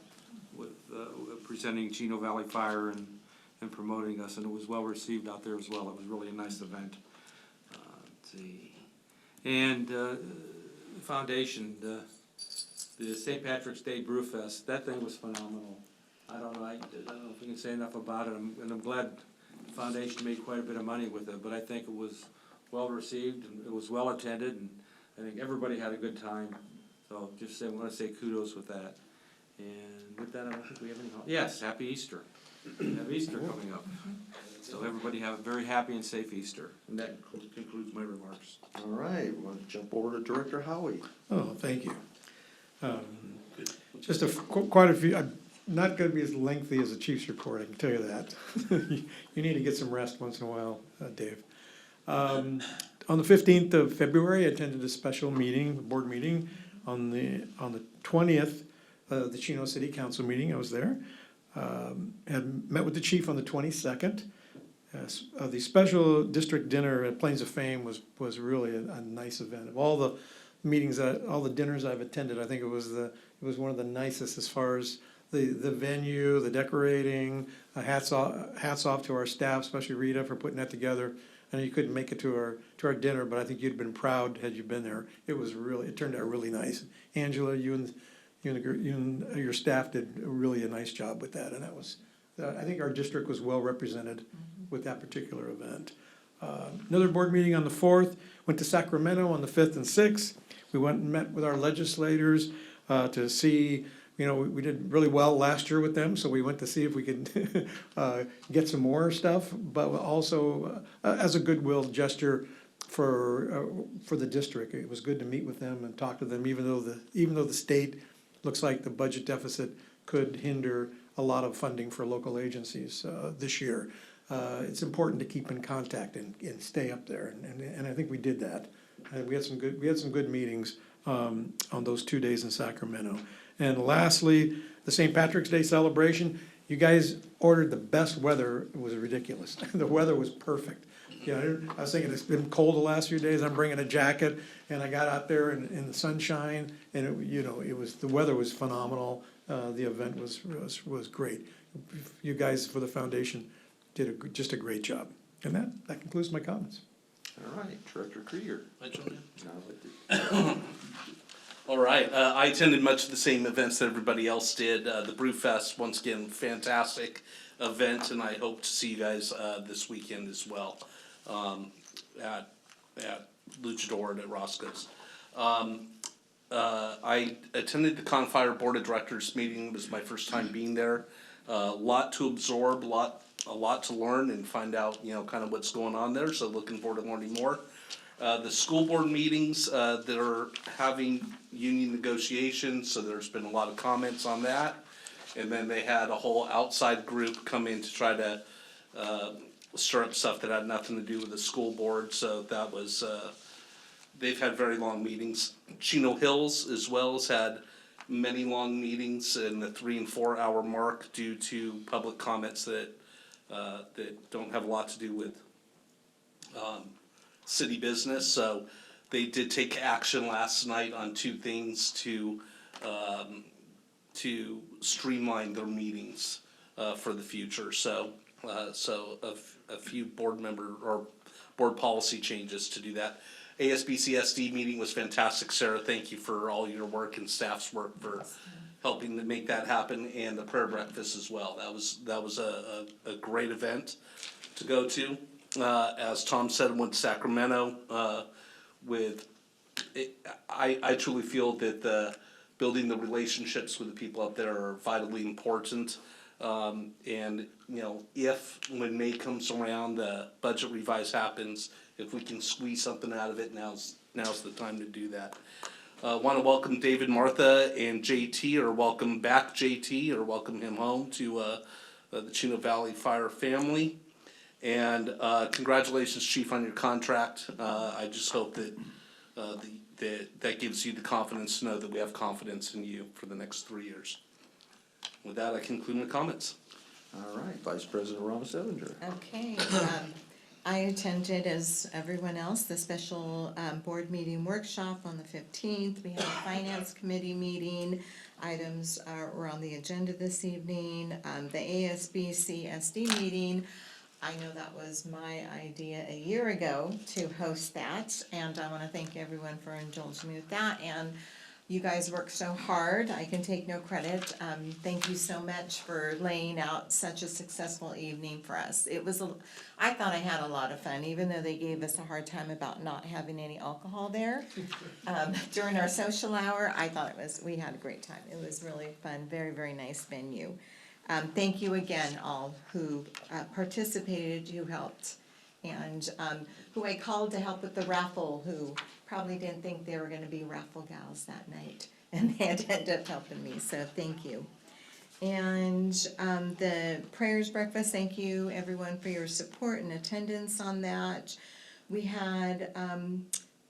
with presenting Chino Valley Fire and promoting us, and it was well received out there as well. It was really a nice event. Let's see. And foundation, the St. Patrick's Day Brewfest, that thing was phenomenal. I don't know if we can say enough about it, and I'm glad the foundation made quite a bit of money with it, but I think it was well received, and it was well attended, and I think everybody had a good time. So just I want to say kudos with that. And with that, I don't think we have any, yes, happy Easter. We have Easter coming up. So everybody have a very happy and safe Easter. And that concludes my remarks. All right, we're gonna jump over to Director Howie. Oh, thank you. Just quite a few, I'm not gonna be as lengthy as the chief's report, I can tell you that. You need to get some rest once in a while, Dave. On the 15th of February, I attended a special meeting, a board meeting. On the 20th, the Chino City Council meeting, I was there. Had met with the chief on the 22nd. The special district dinner at Plains of Fame was really a nice event. Of all the meetings, all the dinners I've attended, I think it was one of the nicest as far as the venue, the decorating. Hats off to our staff, especially Rita, for putting that together. I know you couldn't make it to our dinner, but I think you'd been proud had you been there. It turned out really nice. Angela, you and your staff did really a nice job with that, and that was, I think our district was well represented with that particular event. Another board meeting on the 4th, went to Sacramento on the 5th and 6th. We went and met with our legislators to see, we did really well last year with them, so we went to see if we could get some more stuff, but also as a goodwill gesture for the district. It was good to meet with them and talk to them, even though the state looks like the budget deficit could hinder a lot of funding for local agencies this year. It's important to keep in contact and stay up there, and I think we did that. We had some good meetings on those 2 days in Sacramento. And lastly, the St. Patrick's Day celebration. You guys ordered the best weather. It was ridiculous. The weather was perfect. I was thinking it's been cold the last few days. I'm bringing a jacket, and I got out there in the sunshine, and the weather was phenomenal. The event was great. You guys for the foundation did just a great job. And that concludes my comments. All right, Director Krieger. All right, I attended much of the same events that everybody else did. The Brewfest, once again, fantastic event, and I hope to see you guys this weekend as well at Luchador and at Roscoe's. I attended the Confire Board of Directors meeting. It was my first time being there. A lot to absorb, a lot to learn and find out, kind of what's going on there. So looking forward to learning more. The school board meetings that are having union negotiations, so there's been a lot of comments on that. And then they had a whole outside group come in to try to stir up stuff that had nothing to do with the school board. So that was, they've had very long meetings. Chino Hills as well has had many long meetings in the 3 and 4 hour mark due to public comments that don't have a lot to do with city business. So they did take action last night on 2 things to streamline their meetings for the future. So a few board member or board policy changes to do that. ASBCSD meeting was fantastic, Sarah. Thank you for all your work and staff's work for helping to make that happen, and the prayer breakfast as well. That was a great event to go to. As Tom said, went to Sacramento I truly feel that building the relationships with the people up there are vitally important. And if when May comes around, the budget revise happens, if we can squeeze something out of it, now's the time to do that. Want to welcome David, Martha, and JT, or welcome back JT, or welcome him home to the Chino Valley Fire family. And congratulations, Chief, on your contract. I just hope that that gives you the confidence to know that we have confidence in you for the next 3 years. With that, I conclude my comments. All right, Vice President Ramos Evinger. Okay, I attended, as everyone else, the special board meeting workshop on the 15th. We had a finance committee meeting. Items were on the agenda this evening. The ASBCSD meeting, I know that was my idea a year ago to host that, and I want to thank everyone for indulging me with that. And you guys worked so hard, I can take no credit. Thank you so much for laying out such a successful evening for us. I thought I had a lot of fun, even though they gave us a hard time about not having any alcohol there. During our social hour, I thought we had a great time. It was really fun, very, very nice venue. Thank you again, all who participated, who helped, and who I called to help with the raffle, who probably didn't think they were gonna be raffle gals that night, and they had to end up helping me, so thank you. And the prayers breakfast, thank you everyone for your support and attendance on that. We had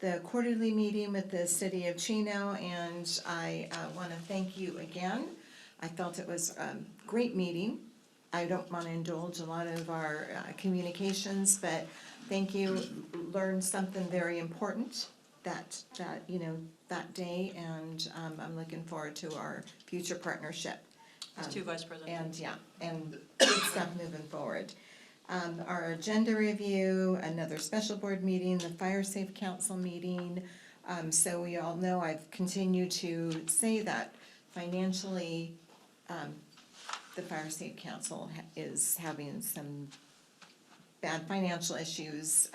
the quarterly meeting with the city of Chino, and I wanna thank you again. I felt it was a great meeting. I don't wanna indulge a lot of our communications, but thank you, learned something very important that day, and I'm looking forward to our future partnership. It's two Vice President. And good stuff moving forward. Our agenda review, another special board meeting, the Fire Safe Council meeting. So we all know I've continued to say that financially, the Fire Safe Council is having some bad financial issues.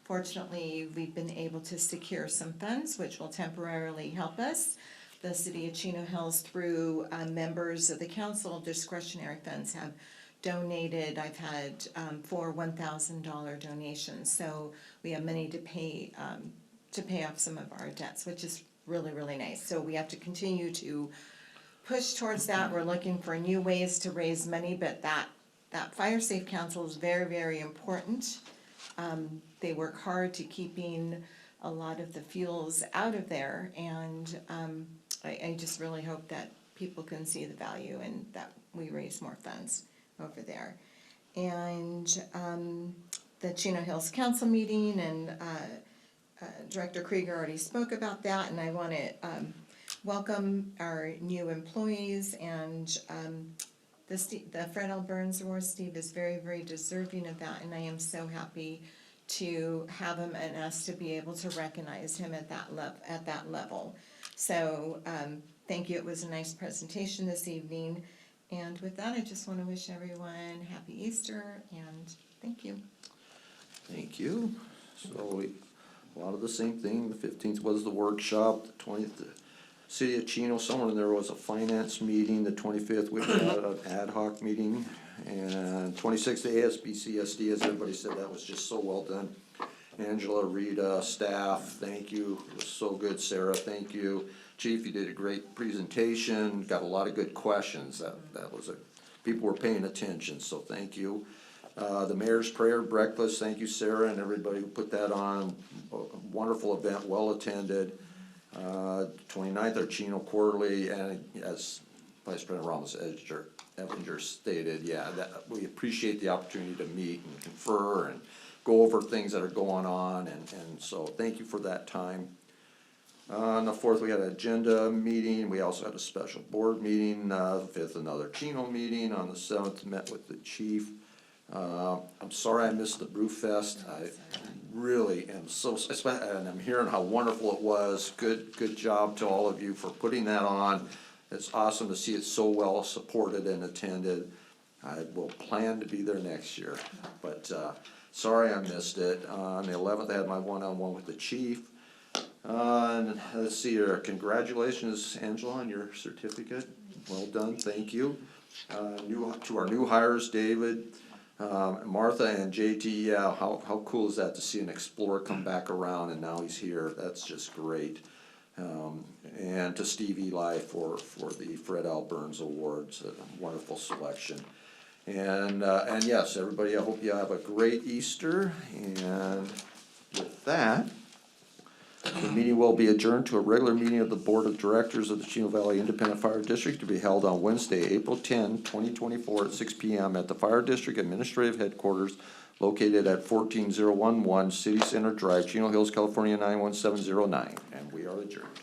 Fortunately, we've been able to secure some funds which will temporarily help us. The city of Chino Hills, through members of the council, discretionary funds have donated. I've had 4 $1,000 donations, so we have money to pay off some of our debts, which is really, really nice. So we have to continue to push towards that. We're looking for new ways to raise money, but that Fire Safe Council is very, very important. They work hard to keeping a lot of the fuels out of there, and I just really hope that people can see the value and that we raise more funds over there. And the Chino Hills Council meeting, and Director Krieger already spoke about that, and I want to welcome our new employees, and the Fred L. Burns Award. Steve is very, very deserving of that, and I am so happy to have him and us to be able to recognize him at that level. So thank you. It was a nice presentation this evening, and with that, I just want to wish everyone happy Easter, and thank you. Thank you. So a lot of the same thing. The 15th was the workshop, the 20th, the City of Chino, somewhere in there was a finance meeting, the 25th we had an ad hoc meeting, and 26th the ASBCSD, as everybody said, that was just so well done. Angela, Rita, staff, thank you, it was so good. Sarah, thank you. Chief, you did a great presentation, got a lot of good questions, people were paying attention, so thank you. The mayor's prayer breakfast, thank you Sarah and everybody who put that on, a wonderful event, well attended. 29th, our Chino quarterly, and as Vice President Ramos Evinger stated, we appreciate the opportunity to meet and confer and go over things that are going on, and so thank you for that time. On the 4th, we had an agenda meeting, we also had a special board meeting. The 5th, another Chino meeting. On the 7th, met with the chief. I'm sorry I missed the Brew Fest. I really am and I'm hearing how wonderful it was. Good job to all of you for putting that on. It's awesome to see it so well supported and attended. I will plan to be there next year, but sorry I missed it. On the 11th, I had my one-on-one with the chief. And let's see here, congratulations Angela on your certificate. Well done, thank you. To our new hires, David, Martha and JT, how cool is that to see an explorer come back around and now he's here? That's just great. And to Steve Eli for the Fred L. Burns Awards, a wonderful selection. And yes, everybody, I hope you have a great Easter. And with that, The meeting will be adjourned to a regular meeting of the Board of Directors of the Chino Valley Independent Fire District to be held on Wednesday, April 10, 2024, at 6 p.m. at the Fire District Administrative Headquarters located at 14011 City Center Drive, Chino Hills, California 91709, and we are adjourned.